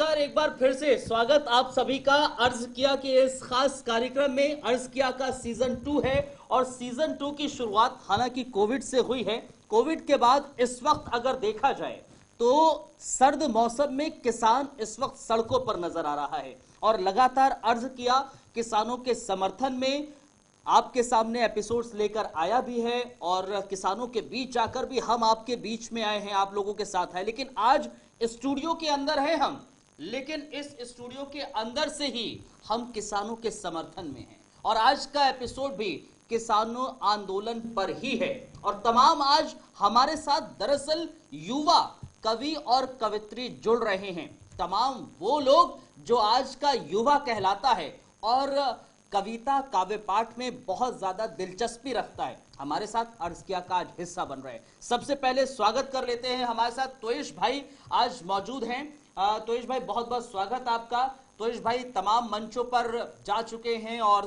नमस्कार, एक बार फिर से स्वागत आप सभी का। अर्ज किया कि इस खास कार्यक्रम में अर्ज किया का सीजन 2 है और सीजन 2 की शुरुआत हालांकि कोविड से हुई है। कोविड के बाद इस वक्त अगर देखा जाए तो सर्द मौसम में किसान इस वक्त सड़कों पर नजर आ रहा है और लगातार अर्ज किया किसानों के समर्थन में आपके सामने एपिसोड्स लेकर आया भी है और किसानों के बीच जाकर भी हम आपके बीच में आए हैं, आप लोगों के साथ है। लेकिन आज स्टूडियो के अंदर है हम, लेकिन इस स्टूडियो के अंदर से ही हम किसानों के समर्थन में हैं और आज का एपिसोड भी किसानों आंदोलन पर ही है। और तमाम आज हमारे साथ दरअसल युवा कवि और कवित्री जुड़ रहे हैं, तमाम वो लोग जो आज का युवा कहलाता है और कविता काव्य पाठ में बहुत ज्यादा दिलचस्पी रखता है, हमारे साथ अर्ज किया का आज हिस्सा बन रहे हैं। सबसे पहले स्वागत कर लेते हैं, हमारे साथ तोयश भाई आज मौजूद हैं। तोयश भाई बहुत बहुत स्वागत आपका। तोयश भाई तमाम मंचों पर जा चुके हैं और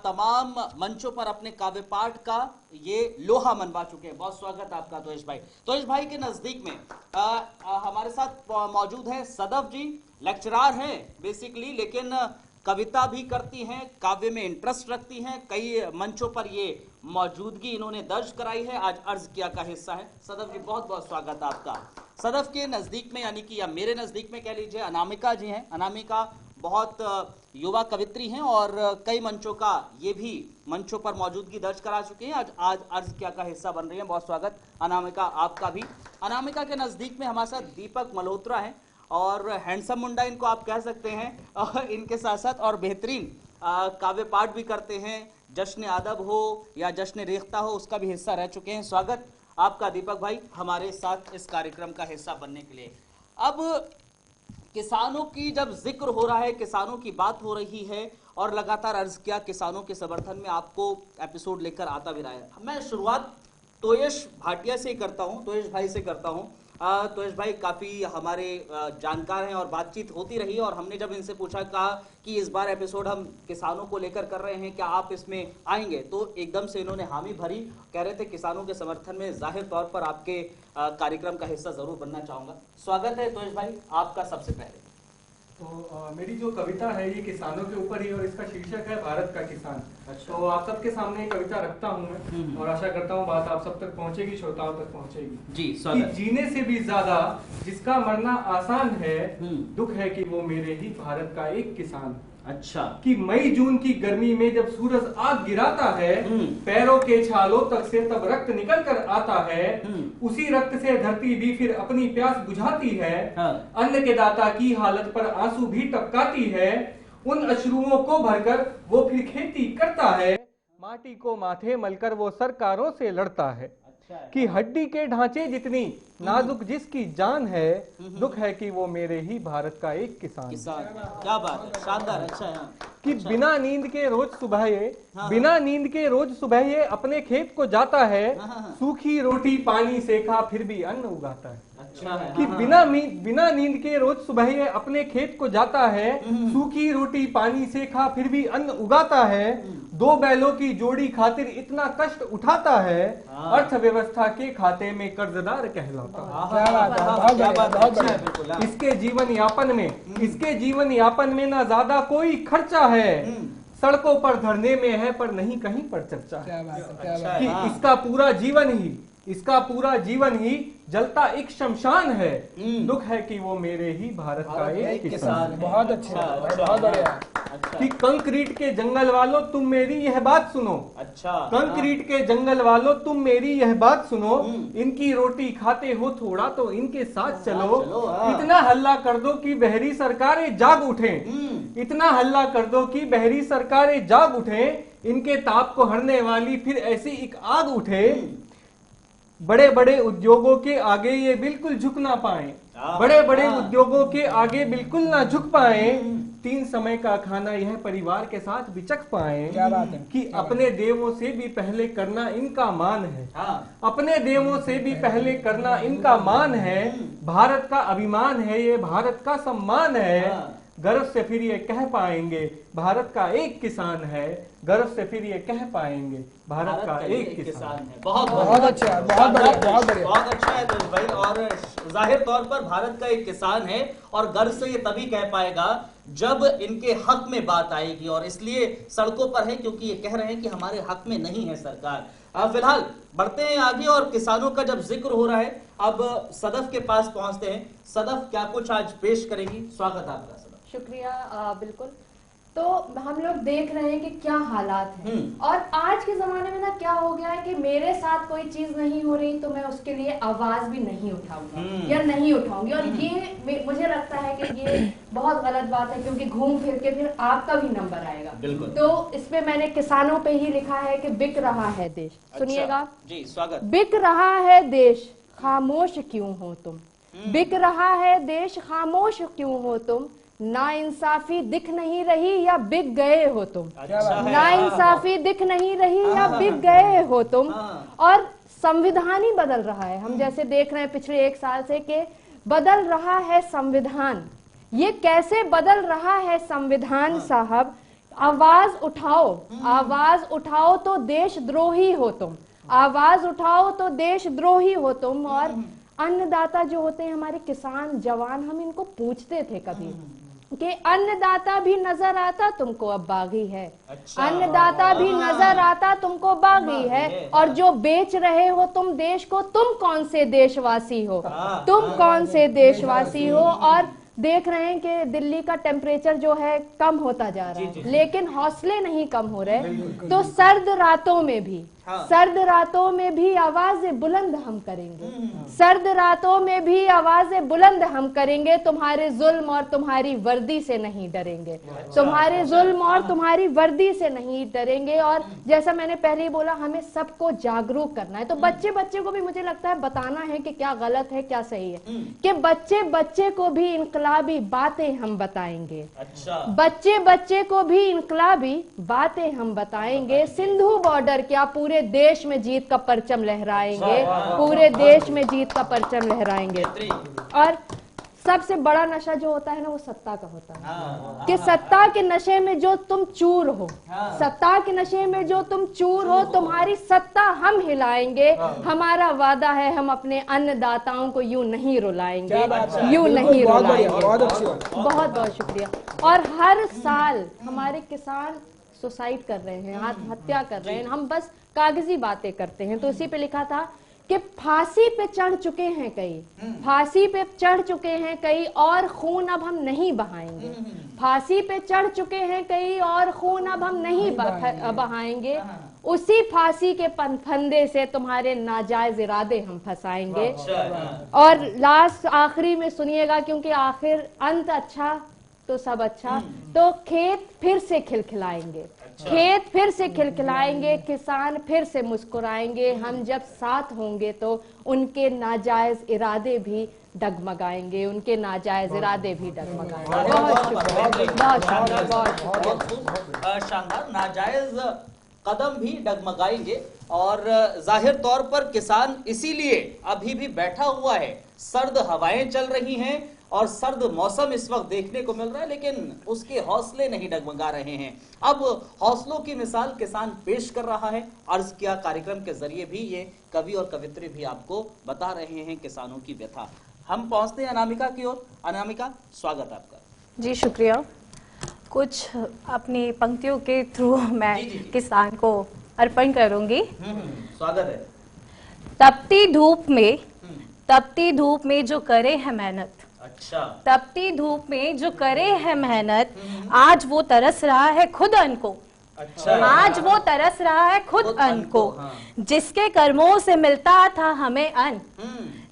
तमाम मंचों पर अपने काव्य पाठ का ये लोहा मनवा चुके हैं, बहुत स्वागत आपका तोयश भाई। तोयश भाई के नजदीक में हमारे साथ मौजूद है सदफ जी, लेक्चरर हैं बेसिकली, लेकिन कविता भी करती हैं, काव्य में इंटरेस्ट रखती हैं, कई मंचों पर ये मौजूदगी इन्होंने दर्ज कराई है, आज अर्ज किया का हिस्सा है। सदफ जी बहुत बहुत स्वागत आपका। सदफ के नज़दीक में यानी कि या मेरे नज़दीक में कह लीजिए अनामिका जी हैं। अनामिका बहुत युवा कवित्री हैं और कई मंचों का ये भी मंचों पर मौजूदगी दर्ज करा चुके हैं, आज अर्ज किया का हिस्सा बन रही हैं। बहुत स्वागत अनामिका आपका भी। अनामिका के नज़दीक में हमारे साथ दीपक मल्होत्रा हैं और हैंडसम मुंडा इनको आप कह सकते हैं, और इनके साथ साथ और बेहतरीन काव्य पाठ भी करते हैं, जश्न अदब हो या जश्न रेख्ता हो उसका भी हिस्सा रह चुके हैं। स्वागत आपका दीपक भाई हमारे साथ इस कार्यक्रम का हिस्सा बनने के लिए। अब किसानों की जब जिक्र हो रहा है, किसानों की बात हो रही है और लगातार अर्ज किया किसानों के समर्थन में आपको एपिसोड लेकर आता भी रहा है। मैं शुरुआत तोयश भाटिया से करता हूँ, तोयश भाई से करता हूँ। तोयश भाई काफ़ी हमारे जानकार हैं और बातचीत होती रही और हमने जब इनसे पूछा, कहा कि इस बार एपिसोड हम किसानों को लेकर कर रहे हैं, क्या आप इसमें आएंगे, तो एकदम से इन्होंने हामी भरी, कह रहे थे किसानों के समर्थन में जाहिर तौर पर आपके कार्यक्रम का हिस्सा जरूर बनना चाहूँगा। स्वागत है तोयश भाई आपका। सबसे पहले तो मेरी जो कविता है ये किसानों के ऊपर ही और इसका शीर्षक है भारत का किसान। अच्छा। तो आप सबके सामने ये कविता रखता हूँ मैं और आशा करता हूँ बात आप सब तक पहुँचेगी, श्रोताओं तक पहुँचेगी। जी कि स्वागत। जीने से भी ज्यादा जिसका मरना आसान है, दुख है कि वो मेरे ही भारत का एक किसान। अच्छा। कि मई जून की गर्मी में जब सूरज आग गिराता है, पैरों के छालों तक से तब रक्त निकल कर आता है, उसी रक्त से धरती भी फिर अपनी प्यास बुझाती है। अन्न के दाता की हालत पर आंसू भी टपकाती है, उन अश्रुओं को भरकर वो फिर खेती करता है, माटी को माथे मलकर वो सरकारों से लड़ता है। कि हड्डी के ढांचे जितनी नाजुक जिसकी जान है, दुख है कि वो मेरे ही भारत का एक किसान। क्या बात है, शानदार। अच्छा है कि अच्छा। बिना नींद के रोज सुबह ये अपने खेत को जाता है, सूखी रोटी पानी से खा फिर भी अन्न उगाता है। अच्छा है। कि बिना नींद के रोज सुबह ये अपने खेत को जाता है, सूखी रोटी पानी से खा फिर भी अन्न उगाता है, दो बैलों की जोड़ी खातिर इतना कष्ट उठाता है, अर्थव्यवस्था के खाते में कर्जदार कहलाता है। इसके जीवन यापन में ना ज्यादा कोई खर्चा है, सड़कों पर धरने में है पर नहीं कहीं पर चर्चा है। कि इसका पूरा जीवन ही जलता एक शमशान है, दुख है कि वो मेरे ही भारत का एक किसान। बहुत अच्छा, बहुत बढ़िया। कि कंक्रीट के जंगल वालों तुम मेरी यह बात सुनो। अच्छा। कंक्रीट के जंगल वालों तुम मेरी यह बात सुनो, इनकी रोटी खाते हो थोड़ा तो इनके साथ चलो। इतना हल्ला कर दो कि बहरी सरकारें जाग उठें, इतना हल्ला कर दो कि बहरी सरकारें जाग उठें, इनके ताप को हरने वाली फिर ऐसी एक आग उठे। बड़े बड़े उद्योगों के आगे ये बिल्कुल झुक ना पाए, बड़े बड़े उद्योगों के आगे बिल्कुल ना झुक पाए, 3 समय का खाना यह परिवार के साथ बिचक पाए। क्या बात है। कि अपने देवों से भी पहले करना इनका मान है, अपने देवों से भी पहले करना इनका मान है, भारत का अभिमान है ये, भारत का सम्मान है, गर्व से फिर ये कह पाएंगे भारत का एक किसान है, गर्व से फिर ये कह पाएंगे भारत का एक किसान है। बहुत अच्छा, बहुत बढ़िया, बहुत बढ़िया। बहुत अच्छा है दिल भाई। और जाहिर तौर पर भारत का एक किसान है और गर्व से ये तभी कह पाएगा जब इनके हक में बात आएगी, और इसलिए सड़कों पर है क्योंकि ये कह रहे हैं कि हमारे हक में नहीं है सरकार। फिलहाल बढ़ते हैं आगे और किसानों का जब जिक्र हो रहा है अब सदफ के पास पहुंचते हैं। सदफ क्या कुछ आज पेश करेंगी? स्वागत आपका सदफ। शुक्रिया। बिल्कुल, तो हम लोग देख रहे हैं कि क्या हालात हैं और आज के जमाने में ना क्या हो गया है कि मेरे साथ कोई चीज नहीं हो रही तो मैं उसके लिए आवाज भी नहीं उठाऊंगा या नहीं उठाऊंगी, और ये मुझे लगता है कि ये बहुत गलत बात है क्योंकि घूम फिर के फिर आपका भी नंबर आएगा। तो इसमें मैंने किसानों पे ही लिखा है कि बिक रहा है देश। सुनिएगा जी, स्वागत। बिक रहा है देश, खामोश क्यों हो तुम? बिक रहा है देश, खामोश क्यों हो तुम? ना इंसाफी दिख नहीं रही या बिक गए हो तुम? ना इंसाफी दिख नहीं रही या बिक गए हो तुम? और संविधान ही बदल रहा है। हम जैसे देख रहे हैं पिछले 1 साल से कि बदल रहा है संविधान। ये कैसे बदल रहा है संविधान साहब? आवाज उठाओ, आवाज उठाओ तो देशद्रोही हो तुम, आवाज उठाओ तो देशद्रोही हो तुम। और अन्नदाता जो होते हैं हमारे किसान जवान, हम इनको पूछते थे कभी कि अन्नदाता भी नजर आता तुमको अब बागी है। अन्नदाता भी नजर आता तुमको बागी है। और जो बेच रहे हो तुम देश को, तुम कौन से देशवासी हो? तुम कौन से देशवासी हो? और देख रहे हैं कि दिल्ली का टेम्परेचर जो है कम होता जा रहा है, लेकिन हौसले नहीं कम हो रहे। तो सर्द रातों में भी, सर्द रातों में भी आवाजें बुलंद हम करेंगे, सर्द रातों में भी आवाजें बुलंद हम करेंगे। तुम्हारे जुल्म और तुम्हारी वर्दी से नहीं डरेंगे, तुम्हारे जुल्म और तुम्हारी वर्दी से नहीं डरेंगे। और जैसा मैंने पहले ही बोला, हमें सबको जागरूक करना है। तो बच्चे बच्चे को भी मुझे लगता है बताना है कि क्या गलत है क्या सही है, कि बच्चे बच्चे को भी इनकलाबी बातें हम बताएंगे। बच्चे बच्चे को भी इनकलाबी बातें हम बताएंगे। सिंधु बॉर्डर क्या, पूरे देश में जीत का परचम लहराएंगे, पूरे देश में जीत का परचम लहराएंगे। और सबसे बड़ा नशा जो होता है ना, वो सत्ता का होता है कि सत्ता के नशे में जो तुम चूर हो, सत्ता के नशे में जो तुम चूर हो, तुम्हारी सत्ता हम हिलाएंगे। हमारा वादा है, हम अपने अन्नदाताओं को यूं नहीं रुलाएंगे, यूं नहीं रुलाएंगे। बहुत बहुत शुक्रिया। और हर साल हमारे किसान सुसाइड कर रहे हैं, आत्महत्या कर रहे हैं। हम बस कागजी बातें करते हैं। तो इसी पे लिखा था कि फांसी पे चढ़ चुके हैं कई, फांसी पे चढ़ चुके हैं कई और खून अब हम नहीं बहाएंगे। फांसी पे चढ़ चुके हैं कई और खून अब हम नहीं बहाएंगे। उसी फांसी के फंदे से तुम्हारे नाजायज इरादे हम फंसाएंगे। और लास्ट आखिरी में सुनिएगा, क्योंकि आखिर अंत अच्छा तो सब अच्छा। तो खेत फिर से खिलखिलाएंगे, खेत फिर से खिलखिलाएंगे, किसान फिर से मुस्कुराएंगे। हम जब साथ होंगे तो उनके नाजायज इरादे भी डगमगाएंगे, उनके नाजायज इरादे भी डगमगाएंगे। बहुत शुक्रिया, बहुत शानदार। नाजायज कदम भी डगमगाएंगे। और जाहिर तौर पर किसान इसीलिए अभी भी बैठा हुआ है। सर्द हवाएं चल रही हैं और सर्द मौसम इस वक्त देखने को मिल रहा है, लेकिन उसके हौसले नहीं डगमगा रहे हैं। अब हौसलों की मिसाल किसान पेश कर रहा है। अर्ज किया कार्यक्रम के जरिए भी ये कवि और कवित्री भी आपको बता रहे हैं किसानों की व्यथा। हम पहुंचते हैं अनामिका की ओर। अनामिका, स्वागत आपका। जी शुक्रिया। कुछ अपनी पंक्तियों के थ्रू मैं किसान को अर्पण करूंगी। स्वागत है। तपती धूप में जो करे है मेहनत, अच्छा, तपती धूप में जो करे है मेहनत, आज वो तरस रहा है खुद अन्न को। अच्छा, आज वो तरस रहा है खुद अन्न को। जिसके कर्मों से मिलता था हमें अन्न,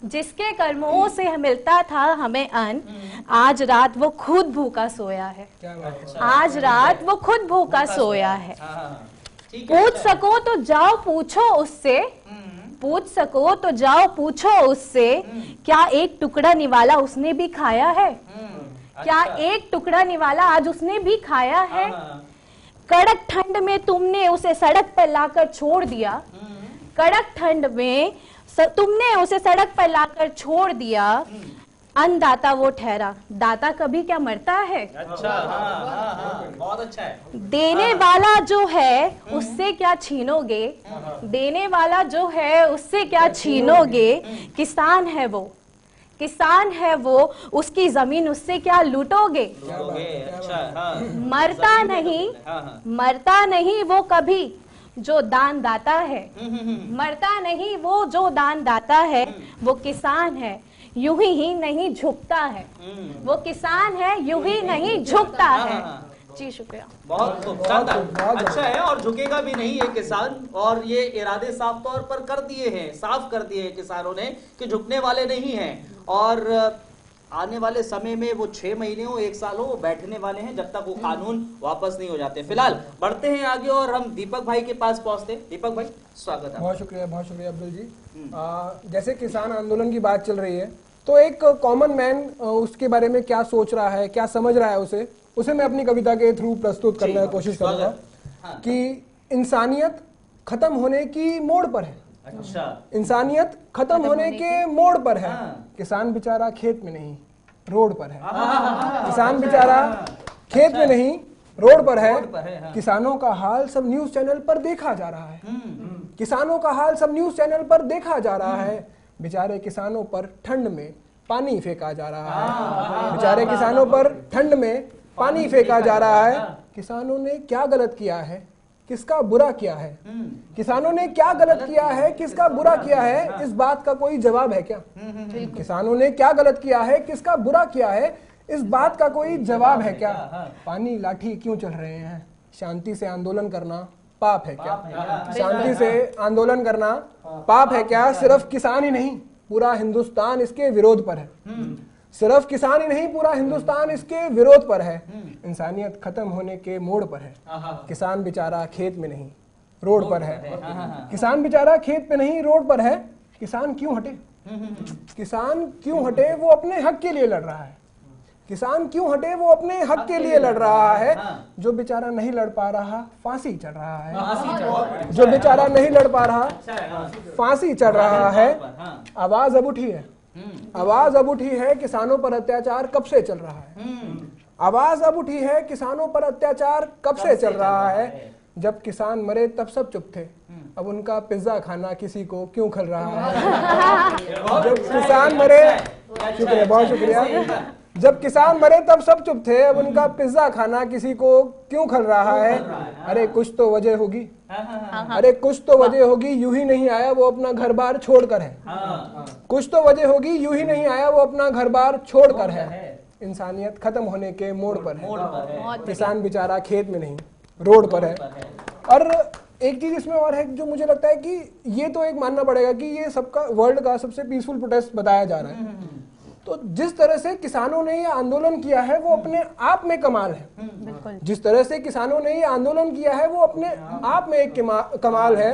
जिसके कर्मों से मिलता था हमें अन्न, आज रात वो खुद भूखा सोया है। आज रात वो खुद भूखा सोया है। पूछ सको तो जाओ पूछो उससे, पूछ सको तो जाओ पूछो उससे, क्या एक टुकड़ा निवाला उसने भी खाया है? क्या एक टुकड़ा निवाला आज उसने भी खाया है? कड़क ठंड में तुमने उसे सड़क पर लाकर छोड़ दिया, कड़क ठंड में तुमने उसे सड़क पर लाकर छोड़ दिया। अन्नदाता वो ठहरा, दाता कभी क्या मरता है। अच्छा, हाँ, बहुत अच्छा है। देने वाला जो है उससे क्या छीनोगे, देने वाला जो है उससे क्या छीनोगे। किसान है वो, किसान है वो, उसकी जमीन उससे क्या लूटोगे। अच्छा, हाँ। मरता नहीं, मरता नहीं वो कभी जो दान दाता है, मरता नहीं वो जो दान दाता है। वो किसान है यूं ही नहीं झुकता है, वो किसान है यूं ही नहीं झुकता है। जी शुक्रिया। बहुत खूब, शानदार, अच्छा है। और झुकेगा भी नहीं ये किसान, और ये इरादे साफ तौर पर कर दिए हैं, साफ कर दिए हैं किसानों ने कि झुकने वाले नहीं हैं। और आने वाले समय में वो 6 महीने हो, 1 साल हो, वो बैठने वाले हैं जब तक वो कानून वापस नहीं हो जाते। फिलहाल बढ़ते हैं आगे और हम दीपक भाई के पास पहुंचते हैं। दीपक भाई, स्वागत है। बहुत शुक्रिया अब्दुल जी। जैसे किसान आंदोलन की बात चल रही है, तो एक कॉमन मैन उसके बारे में क्या सोच रहा है, क्या समझ रहा है, उसे मैं अपनी कविता के थ्रू प्रस्तुत करने की कोशिश करूंगा। कि इंसानियत खत्म होने की मोड़ पर है। अच्छा, इंसानियत खत्म होने के मोड़ पर है। किसान बेचारा खेत में नहीं, रोड पर है। किसान बेचारा खेत में नहीं, रोड पर है। किसानों का हाल सब न्यूज चैनल पर देखा जा रहा है। किसानों का हाल सब न्यूज चैनल पर देखा जा रहा है। बेचारे किसानों पर ठंड में पानी फेंका जा रहा है। बेचारे किसानों पर ठंड में पानी फेंका जा रहा है। किसानों ने क्या गलत किया है, किसका बुरा किया है। किसानों ने क्या गलत किया है, किसका बुरा किया है, इस बात का कोई जवाब है क्या। किसानों ने क्या गलत किया है, किसका बुरा किया है, इस बात का कोई जवाब है क्या। पानी लाठी क्यों चढ़ रहे हैं, शांति से आंदोलन करना पाप है क्या। शांति से आंदोलन करना पाप है क्या। सिर्फ किसान ही नहीं, पूरा हिंदुस्तान इसके विरोध पर है। सिर्फ किसान ही नहीं, पूरा हिंदुस्तान इसके विरोध पर है। इंसानियत खत्म होने के मोड़ पर है। किसान बेचारा खेत में नहीं, रोड पर है। किसान बेचारा खेत पे नहीं, रोड पर है। किसान क्यों हटे, किसान क्यों हटे, वो अपने हक के लिए लड़ रहा है। किसान क्यों हटे, वो अपने हक के लिए लड़ रहा है। जो बेचारा नहीं लड़ पा रहा, फांसी चढ़ रहा है। जो बेचारा नहीं लड़ पा रहा, फांसी चढ़ रहा है। आवाज अब उठी है, आवाज अब उठी है, किसानों पर अत्याचार कब से चल रहा है। आवाज अब उठी है, किसानों पर अत्याचार कब से चल रहा है। जब किसान मरे तब सब चुप थे, अब उनका पिज्जा खाना किसी को क्यों खल रहा है। जब किसान मरे, शुक्रिया, बहुत शुक्रिया। जब किसान मरे तब सब चुप थे, अब उनका पिज्जा खाना किसी को क्यों खल रहा है। अरे कुछ तो वजह होगी, अरे कुछ तो वजह होगी, यूं ही नहीं आया वो अपना घर बार छोड़कर है। कुछ तो वजह होगी, यूं ही नहीं आया वो अपना घर बार छोड़कर है। इंसानियत खत्म होने के मोड़ पर है। किसान बेचारा खेत में नहीं, रोड पर है। और एक चीज इसमें और है जो मुझे लगता है कि ये तो एक मानना पड़ेगा कि ये सबका वर्ल्ड का सबसे पीसफुल प्रोटेस्ट बताया जा रहा है। तो जिस तरह से किसानों ने ये आंदोलन किया है वो अपने आप में कमाल है। जिस तरह से किसानों ने ये आंदोलन किया है वो अपने आप में एक कमाल है।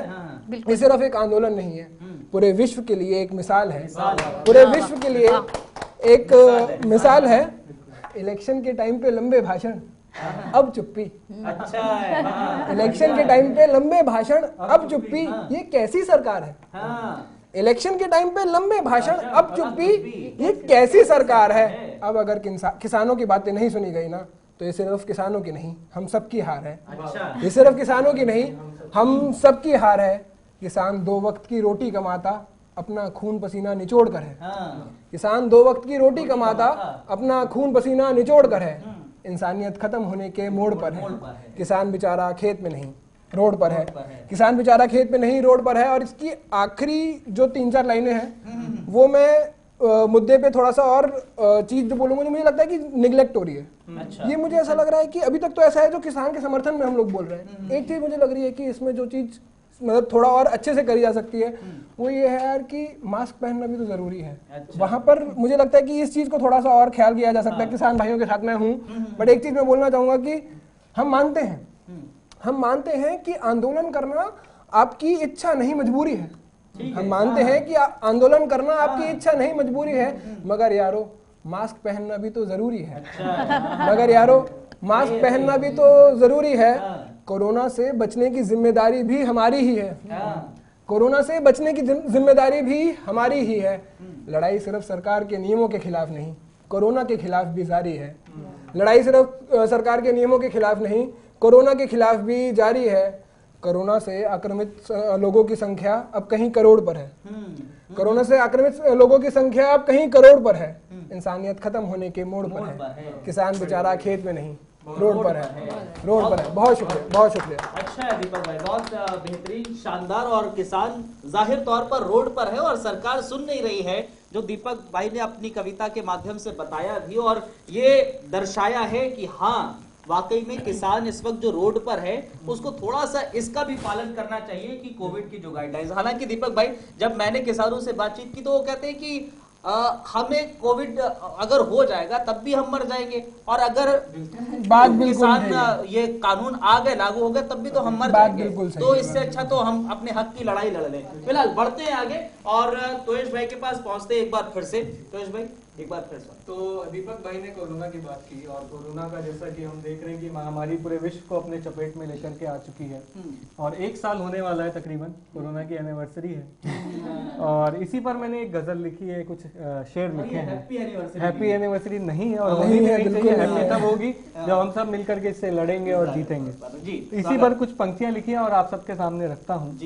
ये सिर्फ एक आंदोलन नहीं है, पूरे विश्व के लिए एक मिसाल है। पूरे विश्व के लिए एक मिसाल है। इलेक्शन के टाइम पे लंबे भाषण, अब चुप्पी। अच्छा है। इलेक्शन के टाइम पे लंबे भाषण, अब चुप्पी। ये कैसी सरकार है। इलेक्शन के टाइम पे लंबे भाषण, अब चुप्पी, ये कैसी सरकार है। अब अगर किसानों की बातें नहीं सुनी गई ना, तो ये सिर्फ किसानों की नहीं, हम सबकी हार है। ये सिर्फ किसानों की नहीं, हम सबकी हार है। किसान 2 वक्त की रोटी कमाता, अपना खून पसीना निचोड़ कर है। किसान 2 वक्त की रोटी कमाता, अपना खून पसीना निचोड़ कर है। इंसानियत खत्म होने के मोड़ पर है। किसान बेचारा खेत में नहीं, रोड पर है। किसान बेचारा खेत में नहीं, रोड पर है। और इसकी आखिरी जो 3-4 लाइनें हैं वो मैं मुद्दे पे थोड़ा सा और चीज जो बोलूंगा जो मुझे लगता है कि निगलेक्ट हो रही है। ये मुझे ऐसा लग रहा है कि अभी तक तो ऐसा है जो किसान के समर्थन में हम लोग बोल रहे हैं। एक चीज मुझे लग रही है कि इसमें जो चीज मतलब थोड़ा और अच्छे से करी जा सकती है वो ये है यार कि मास्क पहनना भी तो जरूरी है। वहां पर मुझे लगता है कि इस चीज को थोड़ा सा और ख्याल किया जा सकता है। किसान भाइयों के साथ मैं हूँ, बट एक चीज मैं बोलना चाहूंगा कि हम मानते हैं कि आंदोलन करना आपकी इच्छा नहीं मजबूरी है। हम मानते हैं कि आंदोलन करना आपकी इच्छा नहीं मजबूरी है, मगर यारो मास्क पहनना भी तो जरूरी है। मगर यारो मास्क पहनना भी तो जरूरी है। कोरोना से बचने की जिम्मेदारी भी हमारी ही है। कोरोना से बचने की जिम्मेदारी भी हमारी ही है। लड़ाई सिर्फ सरकार के नियमों के खिलाफ नहीं, कोरोना के खिलाफ भी जारी है। लड़ाई सिर्फ सरकार के नियमों के खिलाफ नहीं, कोरोना के खिलाफ भी जारी है। कोरोना से आक्रामित लोगों की संख्या अब कहीं करोड़ पर है। कोरोना से आक्रामित लोगों की संख्या अब कहीं करोड़ पर है। इंसानियत खत्म होने के मोड़ पर है। किसान बेचारा खेत में नहीं, रोड पर है, रोड पर है। बहुत शुक्रिया, बहुत शुक्रिया। अच्छा है दीपक भाई, बहुत बेहतरीन, शानदार। और किसान जाहिर तौर पर रोड पर है और सरकार सुन नहीं रही है, जो दीपक भाई ने अपनी कविता के माध्यम से बताया भी और ये दर्शाया है कि हाँ वाकई में किसान इस वक्त जो रोड पर है उसको थोड़ा सा इसका भी पालन करना चाहिए कि कोविड की जो गाइडलाइंस। हालांकि दीपक भाई जब मैंने किसानों से बातचीत की तो वो कहते हैं कि हमें कोविड अगर हो जाएगा तब भी हम मर जाएंगे, और अगर बात बिल्कुल किसान ये कानून आ गए, लागू हो गए, तब भी तो हम मर जाएंगे। तो इससे अच्छा तो हम अपने हक की लड़ाई लड़ लें। फिलहाल बढ़ते हैं आगे और तोयश भाई के पास पहुंचते हैं एक बार फिर से। तोयश भाई एक बार फिर से। तो दीपक भाई ने कोरोना की बात की और कोरोना का जैसा कि हम देख रहे हैं कि महामारी पूरे विश्व को अपने चपेट में लेकर के आ चुकी है और 1 साल होने वाला है तकरीबन, कोरोना की एनिवर्सरी है। और इसी पर मैंने एक गजल लिखी है, कुछ शेर लिखे हैं। हैप्पी एनिवर्सरी नहीं है और होनी नहीं चाहिए, हैप्पी तब होगी जब हम सब मिलकर के इससे लड़ेंगे और जीतेंगे। इसी पर कुछ पंक्तियां लिखी हैं और आप सबके सामने रखता हूँ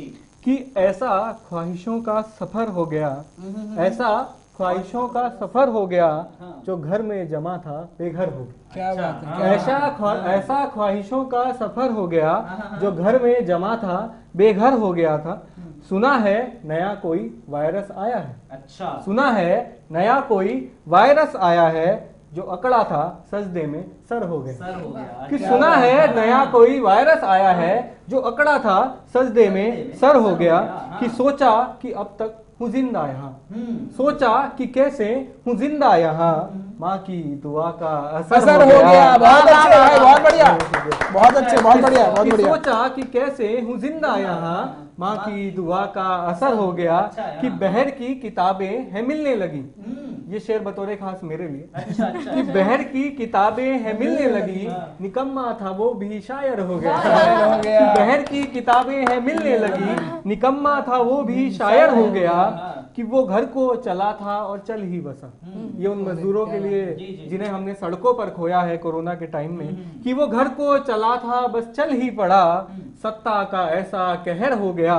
कि ऐसा ख्वाहिशों का सफर हो गया, ऐसा ख्वाहिशों का सफर हो गया जो घर में जमा था बेघर हो गया। क्या बात है। ऐसा ख्वाहिशों का सफर हो गया जो घर में जमा था बेघर हो गया था। सुना है नया कोई वायरस आया है। अच्छा, सुना है नया कोई वायरस आया है जो अकड़ा था सजदे में सर हो गया। सर हो गया। कि सुना है नया कोई वायरस आया है जो अकड़ा था सजदे में सर हो गया। कि सोचा कि अब तक हूँ जिंदा यहाँ, सोचा कि कैसे हूँ जिंदा यहाँ, माँ की दुआ का असर हो गया। बहुत अच्छे भाई, बहुत बढ़िया, बहुत अच्छे, बहुत बढ़िया, बहुत बढ़िया। सोचा कि कैसे हूँ जिंदा यहाँ, माँ की दुआ का असर हो गया। कि बहर की किताबें हैं मिलने लगी। ये शेर बतौरे खास मेरे लिए। अच्छा, कि बहर की किताबें हैं मिलने लगी, निकम्मा था वो भी शायर हो गया। कि बहर की किताबें हैं मिलने लगी, निकम्मा था वो भी शायर हो गया। कि वो घर को चला था और चल ही बसा। ये उन मजदूरों के लिए जिन्हें हमने सड़कों पर खोया है कोरोना के टाइम में, कि वो घर को चला था बस चल ही पड़ा। सत्ता का ऐसा कहर हो गया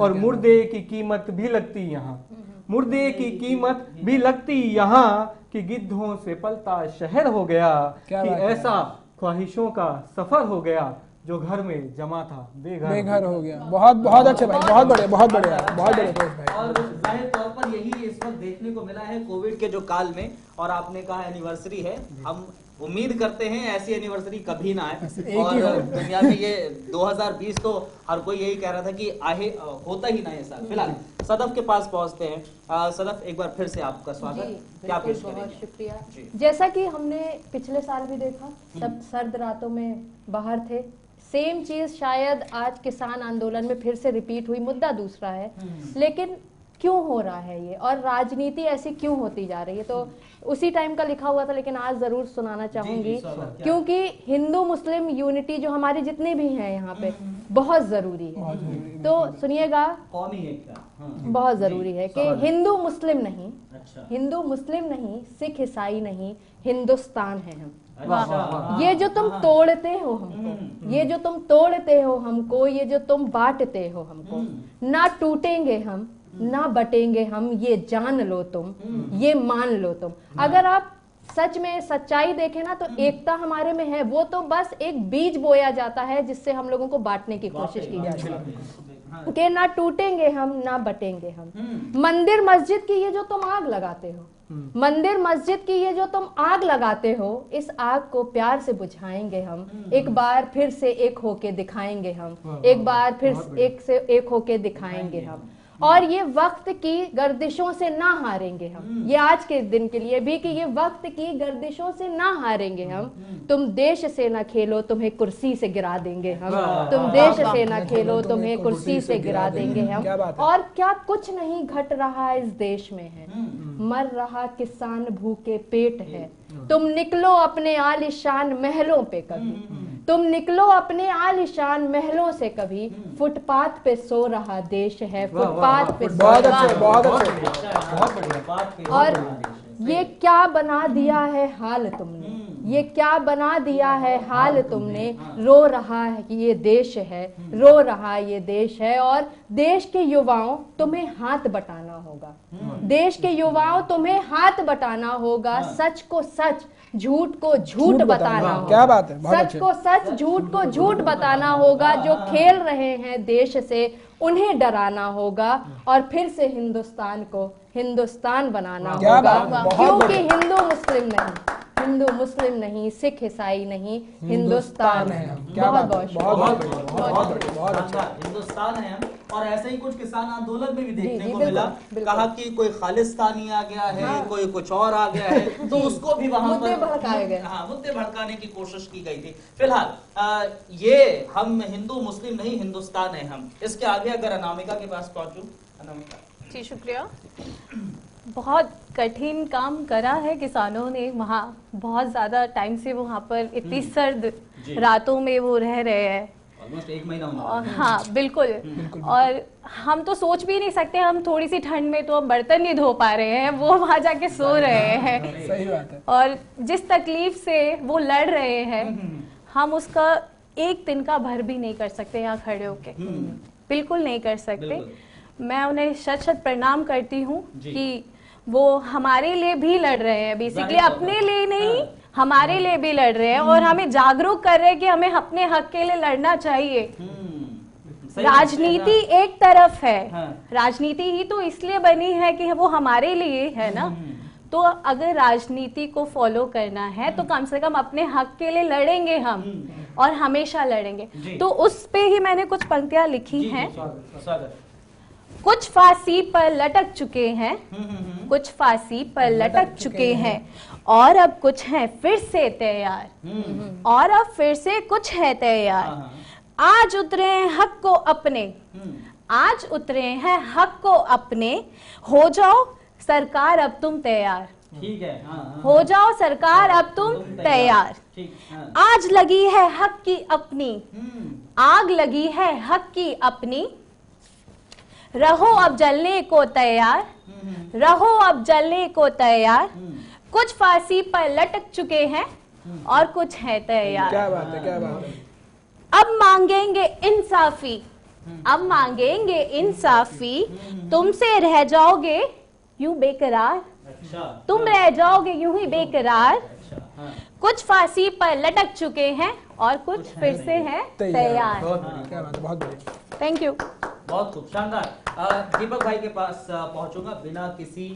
और मुर्दे की कीमत भी लगती यहाँ, मुर्दे की कीमत भी लगती यहाँ। कि गिद्धों से पलता शहर हो गया। कि ऐसा ख्वाहिशों का सफर हो गया जो घर में जमा था बेघर हो गया। बहुत बहुत अच्छे भाई, बहुत बढ़िया, बहुत बढ़िया, बहुत बढ़िया भाई। और जाहिर तौर पर यही इस वक्त देखने को मिला है कोविड के जो काल में। और आपने कहा एनिवर्सरी है, हम उम्मीद करते हैं ऐसी एनिवर्सरी कभी ना आए और दुनिया में ये 2020 तो हर कोई यही कह रहा था कि होता ही ना ये साल। फिलहाल सदफ के पास पहुंचते हैं। सदफ एक बार फिर से आपका स्वागत। क्या पेश करेंगे? बहुत शुक्रिया। जैसा कि हमने पिछले साल भी देखा, सब सर्द रातों में बाहर थे। सेम चीज शायद आज किसान आंदोलन में फिर से रिपीट हुई। मुद्दा दूसरा है, लेकिन क्यों हो रहा है ये और राजनीति ऐसी क्यों होती जा रही है? तो उसी टाइम का लिखा हुआ था, लेकिन आज जरूर सुनाना चाहूंगी क्योंकि हिंदू मुस्लिम यूनिटी जो हमारी जितनी भी हैं यहाँ पे बहुत जरूरी है। तो सुनिएगा, कौमी एकता बहुत जरूरी है कि हिंदू मुस्लिम नहीं, हिंदू मुस्लिम नहीं, सिख ईसाई नहीं, हिंदुस्तान है हम। ये जो तुम तोड़ते हो हमको, ये जो तुम तोड़ते हो हमको, ये जो तुम बांटते हो हमको, ना टूटेंगे हम ना बटेंगे हम, ये जान लो तुम, ये मान लो तुम। अगर आप सच में सच्चाई देखें ना तो एकता हमारे में है, वो तो बस एक बीज बोया जाता है जिससे हम लोगों को बांटने की कोशिश की जाती है कि ना टूटेंगे हम ना बटेंगे हम। मंदिर मस्जिद की ये जो तुम आग लगाते हो, मंदिर मस्जिद की ये जो तुम आग लगाते हो, इस आग को प्यार से बुझाएंगे हम। एक बार फिर से एक होके दिखाएंगे हम, एक बार फिर एक से एक होके दिखाएंगे हम। और ये वक्त की गर्दिशों से ना हारेंगे हम। ये आज के दिन के लिए भी कि ये वक्त की गर्दिशों से ना हारेंगे हम। तुम देश से ना खेलो, तुम्हें कुर्सी से गिरा देंगे हम। तुम देश से ना खेलो, तुम्हें कुर्सी से गिरा देंगे हम। और क्या कुछ नहीं घट रहा इस देश में है, मर रहा किसान भूखे पेट है। तुम निकलो अपने आलिशान महलों पे कभी, तुम निकलो अपने आलिशान महलों से कभी, फुटपाथ पे सो रहा देश है, फुटपाथ पे सो बहुत रहा अच्छे, बहुत अच्छे। बहुत बढ़िया। और ये क्या बना दिया है हाल तुमने, ये क्या बना दिया है हाल तुमने, रो रहा है कि ये देश है, रो रहा ये देश है। और देश के युवाओं तुम्हें हाथ बटाना होगा, देश के युवाओं तुम्हें हाथ बटाना होगा, सच को सच झूठ को झूठ बताना होगा। क्या बात है, बहुत सच अच्छे। को सच झूठ को झूठ बताना होगा। जो खेल रहे हैं देश से उन्हें डराना होगा और फिर से हिंदुस्तान को हिंदुस्तान बनाना क्या होगा। बात, बहुत क्योंकि बढ़िया। हिंदू मुस्लिम नहीं, सिख ईसाई नहीं, हिंदुस्तान है। क्या बहुत बात है, बहुत बहुत बहुत बढ़िया, बढ़िया, बहुत बढ़िया, बहुत अच्छा। शानदार। हिंदुस्तान है हम। और ऐसे ही कुछ किसान आंदोलन में भी देखने जी, को बिल्कुल, मिला, बिल्कुल। कहा कि कोई खालिस्तानी आ गया है, कोई कुछ और आ गया है, तो उसको भी वहां मुद्दे भड़काए गए। हाँ, मुद्दे भड़काने की कोशिश की गई थी। फिलहाल ये हम हिंदू मुस्लिम नहीं, हिंदुस्तान है हम। इसके आगे अगर अनामिका के पास पहुंचूं, अनामिका। जी शुक्रिया। बहुत कठिन काम करा है किसानों ने वहाँ, बहुत ज़्यादा टाइम से वहाँ पर इतनी सर्द जी। रातों में वो रह रहे हैं। ऑलमोस्ट 1 महीना होने और वाला है। हाँ बिल्कुल। और हम तो सोच भी नहीं सकते, हम थोड़ी सी ठंड में तो अब बर्तन नहीं धो पा रहे हैं, वो वहाँ जाके सो रहे हैं। सही बात है। और जिस तकलीफ से वो लड़ रहे हैं, हम उसका एक दिन का भर भी नहीं कर सकते यहाँ खड़े होके, बिल्कुल नहीं कर सकते। बिल्कुल। मैं उन्हें शत शत प्रणाम करती हूँ जी। कि वो हमारे लिए भी लड़ रहे हैं, बेसिकली जाहिर अपने बात। लिए नहीं, हमारे लिए भी लड़ रहे हैं और हमें जागरूक कर रहे हैं कि हमें अपने हक के लिए लड़ना चाहिए। सही राजनीति बात है, एक तरफ है, हाँ। राजनीति ही तो इसलिए बनी है कि वो हमारे लिए है ना। तो अगर राजनीति को फॉलो करना है तो कम से कम अपने हक के लिए लड़ेंगे हम, और हमेशा लड़ेंगे। जी। तो उस पे ही मैंने कुछ पंक्तियां लिखी जी, हैं। जी, स्वागत। कुछ फांसी पर लटक चुके हैं, कुछ फांसी पर लटक चुके हैं, और अब कुछ हैं फिर से तैयार, और अब फिर से कुछ है तैयार। आज उतरे हैं हक को अपने, आज उतरे हैं हक को अपने, हो जाओ सरकार अब तुम तैयार, ठीक है। हाँ, हो जाओ सरकार अब तुम तैयार। ठीक। हाँ। आज लगी है हक की अपनी, आग लगी है हक की अपनी, रहो अब जलने को तैयार, रहो अब जलने को तैयार। कुछ फांसी पर लटक चुके हैं और कुछ है तैयार। क्या बात है, क्या बात है। अब मांगेंगे इंसाफी, अब मांगेंगे इंसाफी, तुमसे रह जाओगे यूं बेकरार, अच्छा। तुम रह जाओगे यूं ही बेकरार। अच्छा। हाँ। कुछ फांसी पर लटक चुके हैं और कुछ फिर से हैं तैयार। बहुत बढ़िया, क्या बात है, बहुत बढ़िया। Thank you. बहुत खूब, शानदार। दीपक भाई के पास पहुंचूंगा बिना किसी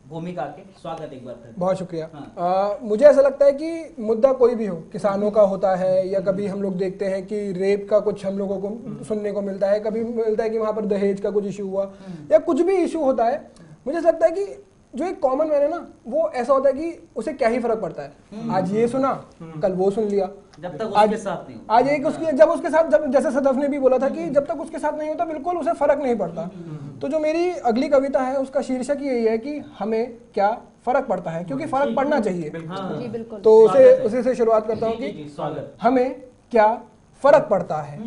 भूमिका के। स्वागत एक बार फिर। बहुत शुक्रिया। हाँ। मुझे ऐसा लगता है कि मुद्दा कोई भी हो, किसानों का होता है, या कभी हम लोग देखते हैं कि रेप का कुछ हम लोगों को सुनने को मिलता है, कभी मिलता है कि वहाँ पर दहेज का कुछ इशू हुआ, या कुछ भी इशू होता है। मुझे ऐसा लगता है कि जो एक कॉमन मैन है ना, वो ऐसा होता है कि उसे क्या ही फर्क पड़ता है। आज ये सुना, कल वो सुन लिया, जब तक आज उसके साथ नहीं हो। आज एक उसकी जब उसके साथ, जब जैसे सदफ ने भी बोला था कि जब तक उसके साथ नहीं होता बिल्कुल उसे फर्क नहीं पड़ता। तो जो मेरी अगली कविता है उसका शीर्षक यही है कि हमें क्या फर्क पड़ता है, क्योंकि फर्क पड़ना चाहिए। जी बिल्कुल। तो उसे से शुरुआत करता हूँ कि स्वागत। हमें क्या फर्क पड़ता है।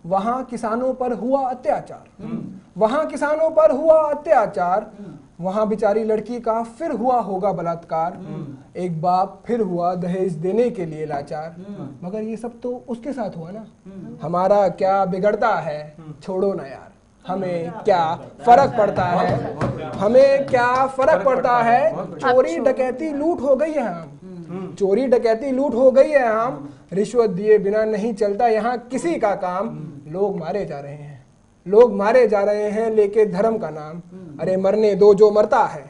वहां किसानों पर हुआ अत्याचार, वहां किसानों पर हुआ अत्याचार, वहां बेचारी लड़की का फिर हुआ होगा बलात्कार, एक बाप फिर हुआ दहेज देने के लिए लाचार। मगर ये सब तो उसके साथ हुआ ना, हमारा क्या बिगड़ता है, छोड़ो ना यार, हमें क्या फर्क पड़ता है, हमें क्या फर्क पड़ता है। चोरी डकैती लूट हो गई है हम, चोरी डकैती लूट हो गई है हम, रिश्वत दिए बिना नहीं चलता यहाँ किसी का काम। लोग मारे जा रहे हैं, लोग मारे जा रहे हैं लेके धर्म का नाम। अरे मरने दो जो मरता है,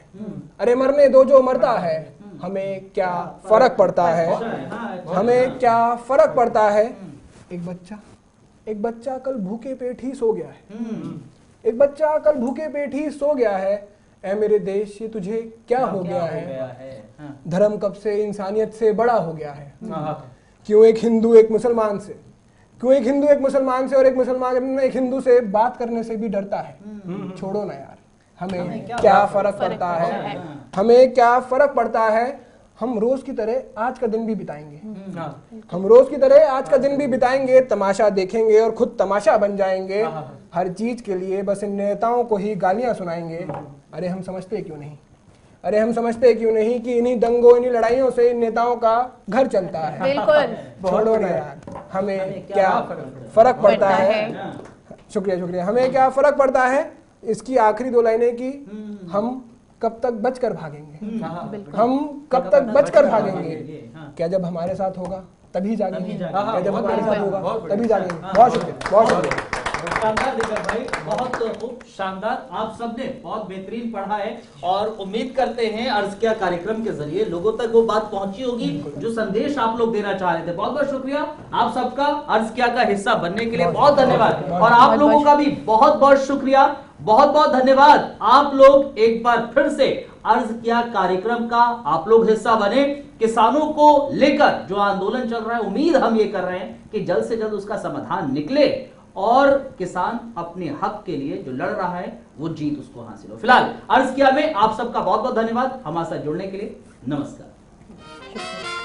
अरे मरने दो जो मरता है, हमें क्या फर्क पड़ता है, हमें क्या फर्क पड़ता है। एक बच्चा कल भूखे पेट ही सो गया है, एक बच्चा कल भूखे पेट ही सो गया है। ऐ मेरे देश ये तुझे क्या हो गया है, धर्म कब से इंसानियत से बड़ा हो गया है। क्यों एक हिंदू एक मुसलमान से, क्यों एक हिंदू एक मुसलमान से, और एक मुसलमान एक हिंदू से बात करने से भी डरता है। छोड़ो ना यार, हमें क्या फर्क पड़ता है, हमें क्या फर्क पड़ता है, हम रोज की तरह आज का दिन भी बिताएंगे। हम रोज की तरह आज का दिन भी बिताएंगे, तमाशा देखेंगे और खुद तमाशा बन जाएंगे। हर चीज के लिए बस इन नेताओं को ही गालियां सुनाएंगे। अरे हम समझते क्यों नहीं, अरे हम समझते क्यों नहीं कि इन्हीं दंगों, इन्हीं लड़ाइयों से इन नेताओं का घर चलता है। बिल्कुल। छोड़ो ना यार, हमें क्या फर्क पड़ता है। शुक्रिया शुक्रिया। हमें क्या फर्क पड़ता है। इसकी आखिरी 2 लाइनें की, हम कब तक बचकर भागेंगे, हम कब तक बचकर भागेंगे। क्या जब हमारे साथ होगा तभी जागेंगे, क्या जब हमारे साथ होगा तभी जागेंगे। बहुत शुक्रिया, बहुत शुक्रिया। शानदार दिगर भाई, बहुत खूब शानदार। आप सबने बहुत बेहतरीन पढ़ा है और उम्मीद करते हैं अर्ज किया कार्यक्रम के जरिए लोगों तक वो बात पहुंची होगी जो संदेश आप लोग देना चाह रहे थे। बहुत बहुत शुक्रिया आप सबका अर्ज किया का हिस्सा बनने के लिए, बहुत धन्यवाद। और आप लोगों का भी बहुत बहुत शुक्रिया, बहुत बहुत धन्यवाद। आप लोग एक बार फिर से अर्ज किया कार्यक्रम का आप लोग हिस्सा बने। किसानों को लेकर जो आंदोलन चल रहा है, उम्मीद हम ये कर रहे हैं कि जल्द से जल्द उसका समाधान निकले और किसान अपने हक के लिए जो लड़ रहा है वो जीत उसको हासिल हो। फिलहाल अर्ज किया में आप सबका बहुत बहुत धन्यवाद हमारे साथ जुड़ने के लिए। नमस्कार।